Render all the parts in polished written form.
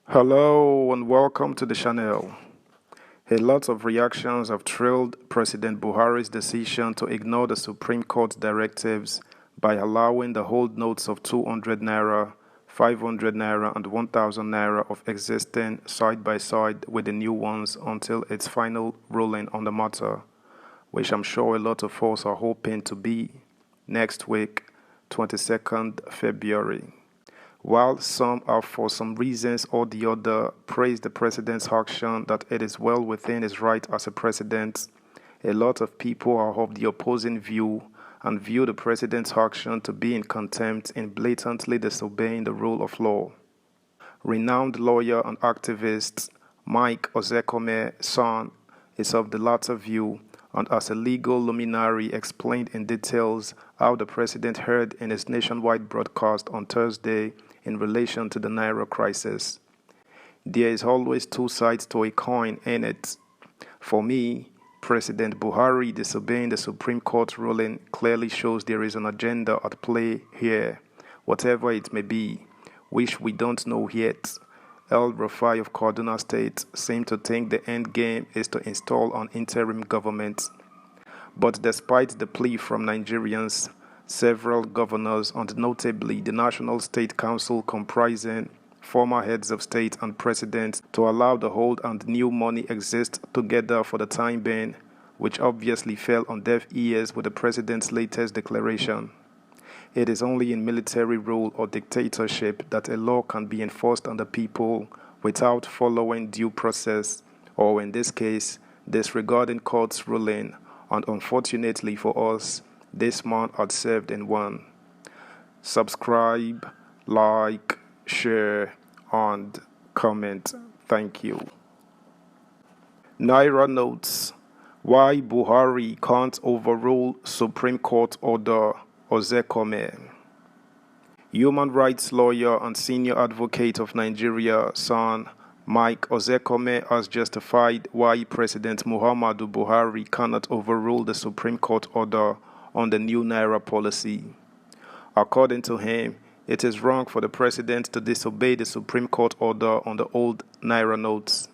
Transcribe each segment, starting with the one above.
Hello and welcome to the channel. A lot of reactions have trailed President Buhari's decision to ignore the Supreme Court's directives by allowing the hold notes of 200 naira, 500 naira, and 1000 naira of existing side by side with the new ones until its final ruling on the matter, which I'm sure a lot of us are hoping to be next week, 22nd February. While some have, for some reasons or the other, praised the president's action that it is well within his right as a president, a lot of people are of the opposing view and view the president's action to be in contempt in blatantly disobeying the rule of law. Renowned lawyer and activist Mike Ozekome's son is of the latter view and as a legal luminary explained in details how the president heard in his nationwide broadcast on Thursday in relation to the Naira crisis. There is always two sides to a coin in it. For me, President Buhari disobeying the Supreme Court ruling clearly shows there is an agenda at play here, whatever it may be, which we don't know yet. El Rufai of Kaduna State seemed to think the end game is to install an interim government. But despite the plea from Nigerians, several governors and notably the National State Council comprising former heads of state and president to allow the old and new money exist together for the time being, which obviously fell on deaf ears with the president's latest declaration. It is only in military rule or dictatorship that a law can be enforced on the people without following due process, or in this case, disregarding court's ruling, and unfortunately for us, this man had served in one. Subscribe, like, share, and comment. Thank you. Naira notes why Buhari can't overrule Supreme Court order. Ozekome, human rights lawyer and senior advocate of Nigeria, son Mike Ozekome, has justified why President Muhammadu Buhari cannot overrule the Supreme Court order on the new Naira policy. According to him, it is wrong for the president to disobey the Supreme Court order on the old Naira notes.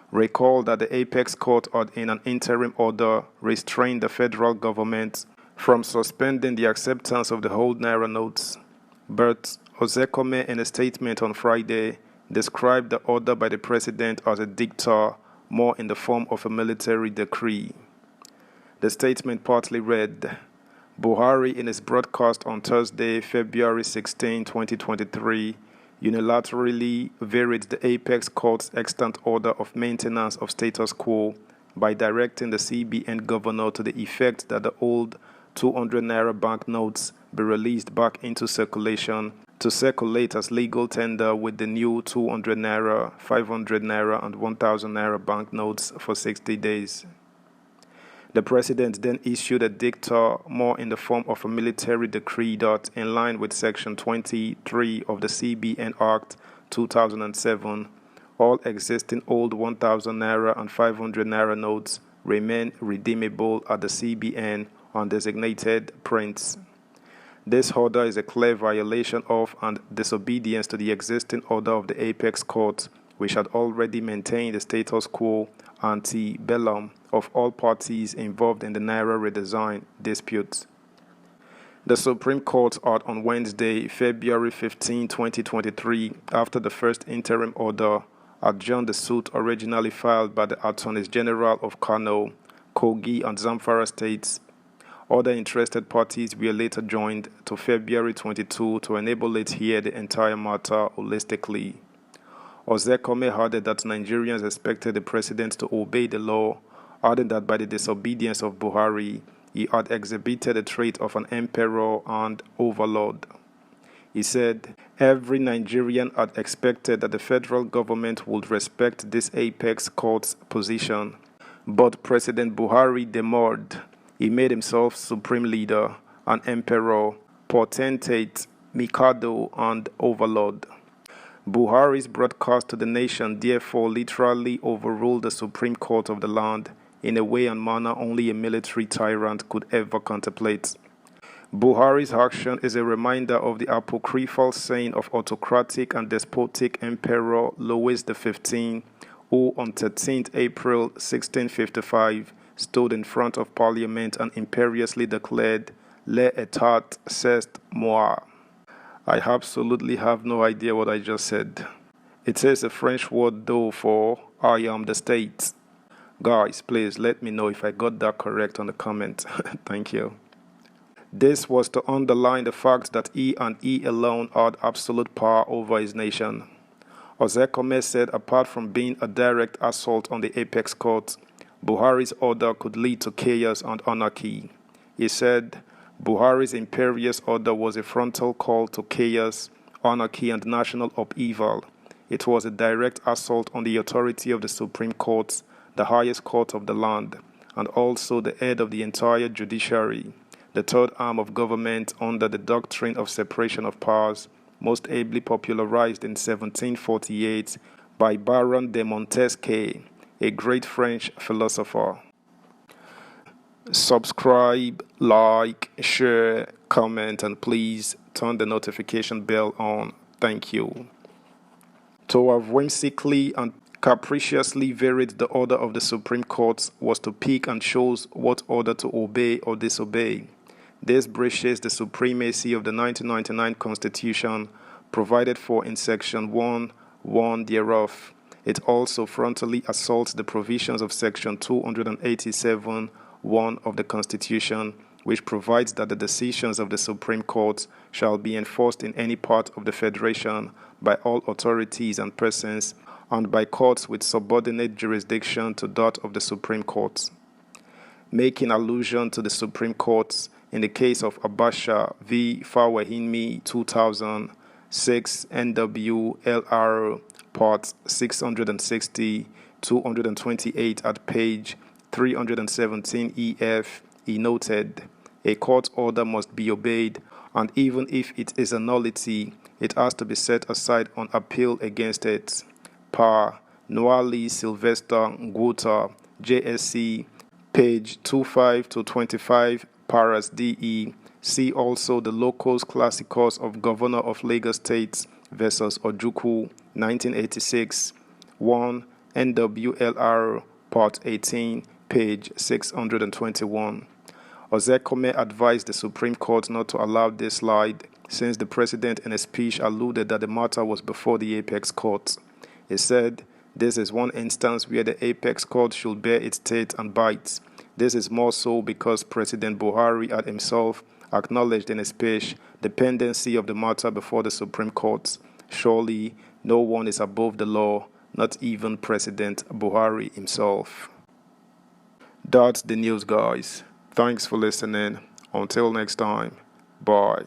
Recall that the Apex Court had in an interim order restrained the federal government from suspending the acceptance of the old Naira notes. But Ozekome, in a statement on Friday, described the order by the president as a dictator, more in the form of a military decree. The statement partly read, Buhari, in his broadcast on Thursday, February 16, 2023, unilaterally varied the Apex Court's extant order of maintenance of status quo by directing the CBN governor to the effect that the old 200 naira banknotes be released back into circulation to circulate as legal tender with the new 200 naira, 500 naira, and 1000 naira banknotes for 60 days. The president then issued a dicta more in the form of a military decree that, in line with Section 23 of the CBN Act 2007, all existing old 1000 naira and 500 naira notes remain redeemable at the CBN on designated prints. This order is a clear violation of and disobedience to the existing order of the Apex Court, which had already maintained the status quo ante bellum of all parties involved in the Naira redesign dispute. The Supreme Court had on Wednesday, February 15, 2023, after the first interim order, adjourned the suit originally filed by the Attorneys General of Kano, Kogi, and Zamfara states. Other interested parties were later joined to February 22 to enable it hear the entire matter holistically. Ozekome added that Nigerians expected the president to obey the law, adding that by the disobedience of Buhari, he had exhibited a trait of an emperor and overlord. He said, every Nigerian had expected that the federal government would respect this Apex Court's position. But President Buhari demurred. He made himself supreme leader, an emperor, potentate, mikado, and overlord. Buhari's broadcast to the nation therefore literally overruled the Supreme Court of the land in a way and manner only a military tyrant could ever contemplate. Buhari's action is a reminder of the apocryphal saying of autocratic and despotic Emperor Louis XV, who on 13 April 1655 stood in front of Parliament and imperiously declared, "L'état c'est moi." I absolutely have no idea what I just said. It is a French word though for "I am the state." Guys, please let me know if I got that correct on the comment. Thank you. This was to underline the fact that he and he alone had absolute power over his nation. Ozekome said apart from being a direct assault on the apex court, Buhari's order could lead to chaos and anarchy. He said Buhari's imperious order was a frontal call to chaos, anarchy, and national upheaval. It was a direct assault on the authority of the Supreme Court, the highest court of the land, and also the head of the entire judiciary, the third arm of government under the doctrine of separation of powers, most ably popularized in 1748 by Baron de Montesquieu, a great French philosopher. Subscribe, like, share, comment, and please turn the notification bell on. Thank you. To have whimsically and capriciously varied the order of the Supreme Court was to pick and choose what order to obey or disobey. This breaches the supremacy of the 1999 Constitution provided for in Section 1(1) thereof. It also frontally assaults the provisions of Section 287(1) of the Constitution, which provides that the decisions of the Supreme Court shall be enforced in any part of the Federation by all authorities and persons and by courts with subordinate jurisdiction to that of the Supreme Court. Making allusion to the Supreme Court in the case of Abacha v. Fawehinmi 2006 NWLR Part 660, 228 at page 317 EF, he noted, a court order must be obeyed, and even if it is a nullity, it has to be set aside on appeal against it. Pa. Noali Sylvester Ngwota, JSC, page 25 to 25, Paras DE. See also the Locus Classicus of Governor of Lagos State versus Ojukwu, 1986, 1 NWLR, Part 18, page 621. Ozekome advised the Supreme Court not to allow this slide, since the President in a speech alluded that the matter was before the Apex Court. He said, "This is one instance where the Apex Court should bear its teeth and bite. This is more so because President Buhari had himself acknowledged in a speech the pendency of the matter before the Supreme Court. Surely, no one is above the law, not even President Buhari himself." That's the news, guys. Thanks for listening. Until next time, bye.